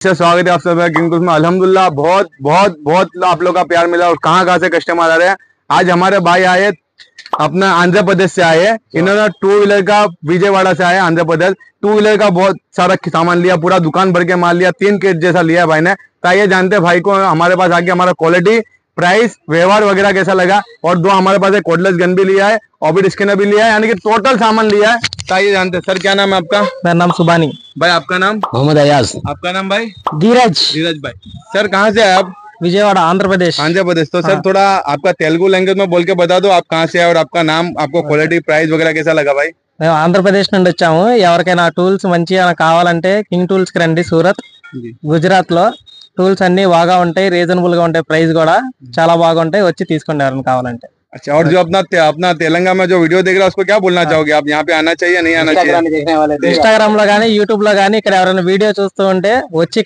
से स्वागत है आप सब किंग टूल्स में। अल्हम्दुलिल्लाह बहुत बहुत बहुत आप लोग का प्यार मिला और कहाँ से कस्टमर आ रहे हैं। आज हमारे भाई आए अपना आंध्र प्रदेश से आए हैं। इन्होंने टू व्हीलर का विजयवाड़ा से आए आंध्र प्रदेश। टू व्हीलर का बहुत सारा सामान लिया, पूरा दुकान भर के माल लिया, 3 केट जैसा लिया है भाई ने। तो ये जानते हैं भाई को हमारे पास आके हमारा क्वालिटी, प्राइस, व्यवहार वगैरह कैसा लगा। और दो हमारे पास एक कोडलेस गन भी लिया है, ऑबिट स्कैनर भी लिया है, यानी कि टोटल सामान लिया है। तो ये जानते हैं। सर क्या नाम है आपका? मेरा नाम सुबानी। भाई आपका नाम? मोहम्मद अयाज। आपका नाम भाई? धीरज। धीरज भाई। सर कहाँ से आए आप? विजयवाड़ा, आंध्र प्रदेश। आंध्र प्रदेश। तो सर थोड़ा आपका तेलुगु लैंग्वेज में बोल के बता दो, आप कहाँ से आए और आपका नाम, आपको क्वालिटी, ప్రైస్ वगैरह कैसा लगा भाई? మేము ఆంధ్రప్రదేశ్ నుండి వచ్చాము. ఎవరికైనా టూల్స్ మంచిగా కావాలంటే కింగ్ టూల్స్ కి రండి. సూరత్, గుజరాత్ లో టూల్స్ అన్ని బాగా ఉంటాయి, రీజనబుల్ గా ఉంటాయి, ప్రైస్ కూడా చాలా బాగుంటాయి. వచ్చి తీసుకోండి ఎవరైనా కావాలంటే. अच्छा, और जो अपना तेलंगाना में जो वीडियो देख रहा है उसको क्या बोलना चाहोगे आप? यहाँ पे आना चाहिए नहीं आना चाहिए? ఇన్స్టాగ్రామ్ లో గానీ యూట్యూబ్ లో గానీ ఇక్కడ ఎవరైనా వీడియో చూస్తూ ఉంటే వచ్చి